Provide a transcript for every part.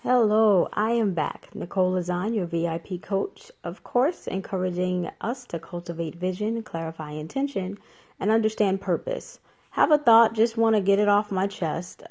Hello, I am back. Nicole Azaán, your VIP coach, of course, encouraging us to cultivate vision, clarify intention, and understand purpose. Have a thought, just want to get it off my chest.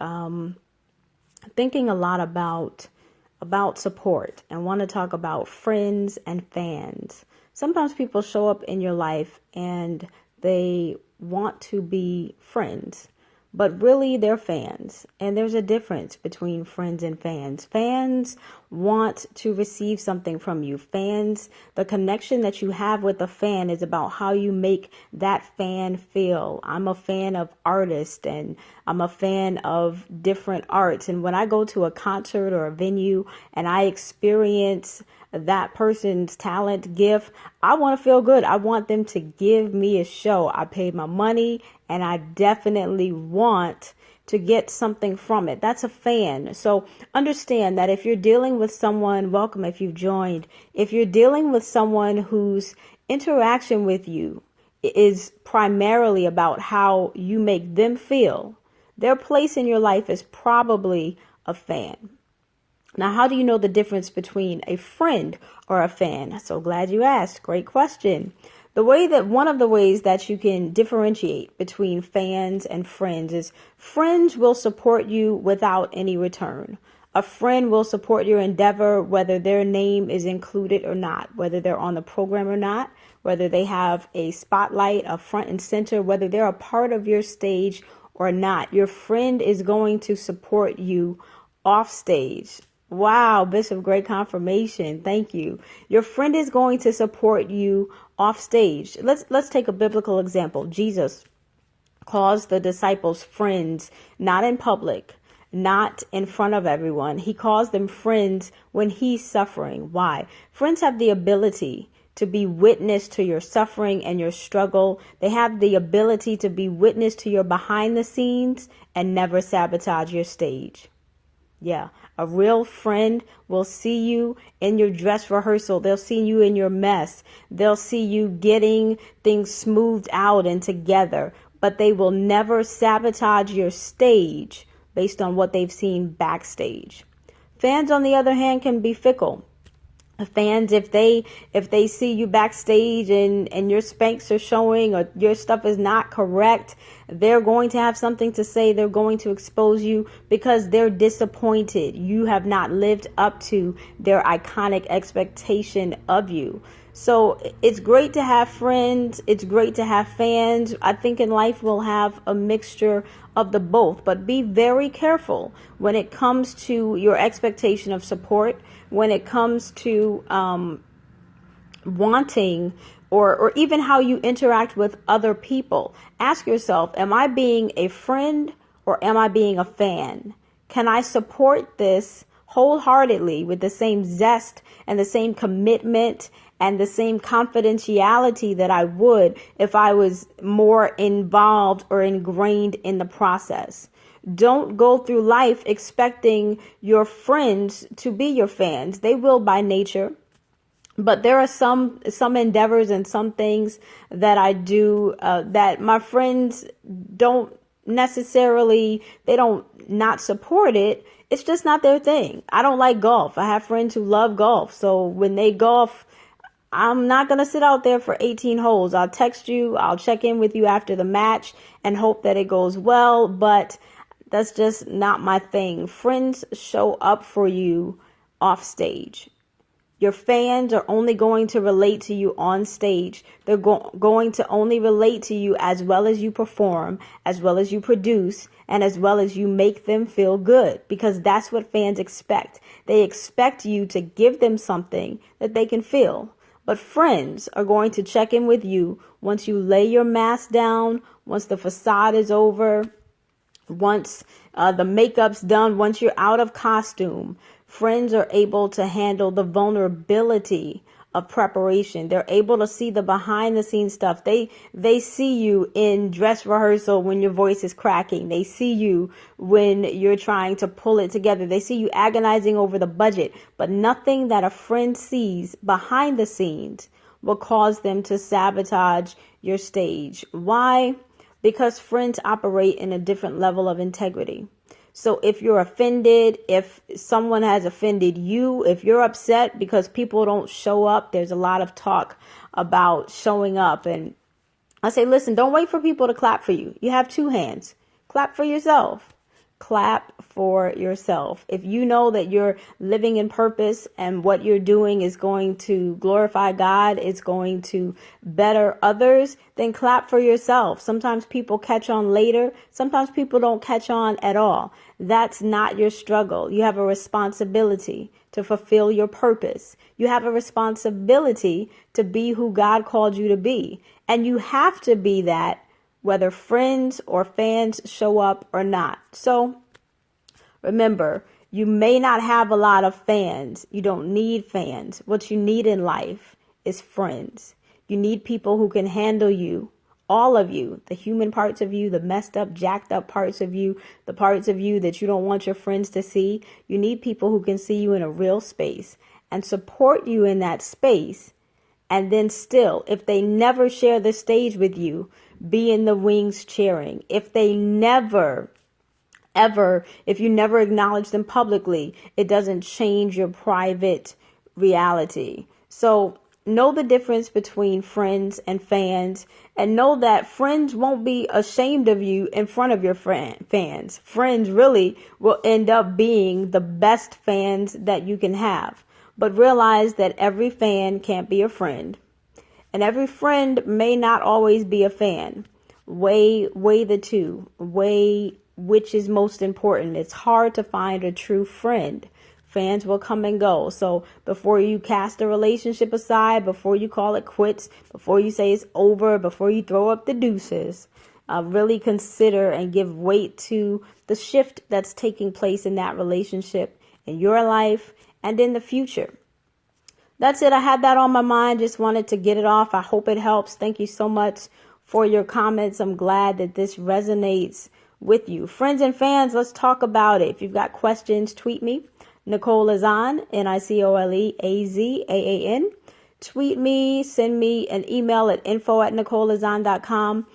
Thinking a lot about support and want to talk about friends and fans. Sometimes people show up in your life and they want to be friends, but really they're fans. And there's a difference between friends and fans. Fans want to receive something from you. Fans, the connection that you have with a fan is about how you make that fan feel. I'm a fan of artists and I'm a fan of different arts. And when I go to a concert or a venue and I experience that person's talent, gift, I want to feel good. I want them to give me a show. I paid my money and I definitely want to get something from it. That's a fan. So understand that if you're dealing with someone, welcome if you've joined, if you're dealing with someone whose interaction with you is primarily about how you make them feel, their place in your life is probably a fan. Now, how do you know the difference between a friend or a fan? So glad you asked. Great question. One of the ways that you can differentiate between fans and friends is friends will support you without any return. A friend will support your endeavor, whether their name is included or not, whether they're on the program or not, whether they have a spotlight, a front and center, whether they're a part of your stage or not. Your friend is going to support you off stage. Wow, Bishop, great confirmation. Thank you. Your friend is going to support you off stage. Let's take a biblical example. Jesus calls the disciples friends, not in public, not in front of everyone. He calls them friends when he's suffering. Why? Friends have the ability to be witness to your suffering and your struggle. They have the ability to be witness to your behind the scenes and never sabotage your stage. Yeah, a real friend will see you in your dress rehearsal. They'll see you in your mess. They'll see you getting things smoothed out and together, but they will never sabotage your stage based on what they've seen backstage. Fans, on the other hand, can be fickle. Fans, if they see you backstage and your spanks are showing or your stuff is not correct, they're going to have something to say. They're going to expose you because they're disappointed. You have not lived up to their iconic expectation of you. So it's great to have friends. It's great to have fans. I think in life we'll have a mixture of the both, but be very careful when it comes to your expectation of support, when it comes to wanting or even how you interact with other people. Ask yourself, am I being a friend or am I being a fan? Can I support this wholeheartedly with the same zest and the same commitment and the same confidentiality that I would if I was more involved or ingrained in the process? Don't go through life expecting your friends to be your fans. They will by nature. But there are some endeavors and some things that I do that my friends don't necessarily, they don't not support it. It's just not their thing. I don't like golf. I have friends who love golf. So when they golf, I'm not going to sit out there for 18 holes. I'll text you. I'll check in with you after the match and hope that it goes well. But that's just not my thing. Friends show up for you off stage. Your fans are only going to relate to you on stage. They're going to only relate to you as well as you perform, as well as you produce, and as well as you make them feel good, because that's what fans expect. They expect you to give them something that they can feel. But friends are going to check in with you once you lay your mask down, once the facade is over, once the makeup's done, once you're out of costume. Friends are able to handle the vulnerability of preparation. They're able to see the behind the scenes stuff. They see you in dress rehearsal when your voice is cracking. They see you when you're trying to pull it together. They see you agonizing over the budget, but nothing that a friend sees behind the scenes will cause them to sabotage your stage. Why? Because friends operate in a different level of integrity. So if you're offended, if someone has offended you, if you're upset because people don't show up, there's a lot of talk about showing up. And I say, listen, don't wait for people to clap for you. You have two hands. Clap for yourself. Clap for yourself. If you know that you're living in purpose and what you're doing is going to glorify God, it's going to better others, then clap for yourself. Sometimes people catch on later. Sometimes people don't catch on at all. That's not your struggle. You have a responsibility to fulfill your purpose. You have a responsibility to be who God called you to be. And you have to be that whether friends or fans show up or not. So remember, you may not have a lot of fans. You don't need fans. What you need in life is friends. You need people who can handle you, all of you, the human parts of you, the messed up, jacked up parts of you, the parts of you that you don't want your friends to see. You need people who can see you in a real space and support you in that space. And then still, if they never share the stage with you, be in the wings cheering. If they never, ever, if you never acknowledge them publicly, it doesn't change your private reality. So know the difference between friends and fans, and know that friends won't be ashamed of you in front of your fans. Friends really will end up being the best fans that you can have. But realize that every fan can't be a friend. And every friend may not always be a fan. Weigh the two. Weigh which is most important. It's hard to find a true friend. Fans will come and go. So before you cast a relationship aside, before you call it quits, before you say it's over, before you throw up the deuces, really consider and give weight to the shift that's taking place in that relationship, in your life, and in the future. That's it. I had that on my mind. Just wanted to get it off. I hope it helps. Thank you so much for your comments. I'm glad that this resonates with you. Friends and fans, let's talk about it. If you've got questions, tweet me. Nicole Azaán, NicoleAzaan. Tweet me, send me an email at info@nicoleazaan.com.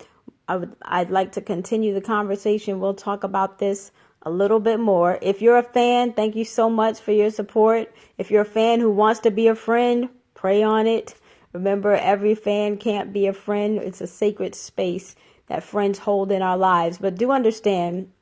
I'd like to continue the conversation. We'll talk about this a little bit more. If you're a fan, thank you so much for your support. If you're a fan who wants to be a friend, pray on it. Remember, every fan can't be a friend. It's a sacred space that friends hold in our lives. But do understand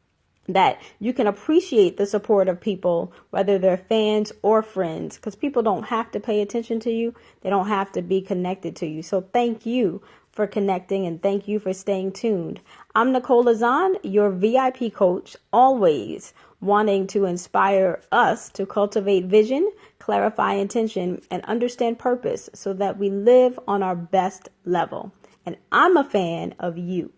that you can appreciate the support of people, whether they're fans or friends, because people don't have to pay attention to you. They don't have to be connected to you. So thank you for connecting, and thank you for staying tuned. I'm Nicole Azaán, your VIP coach, always wanting to inspire us to cultivate vision, clarify intention, and understand purpose so that we live on our best level. And I'm a fan of you.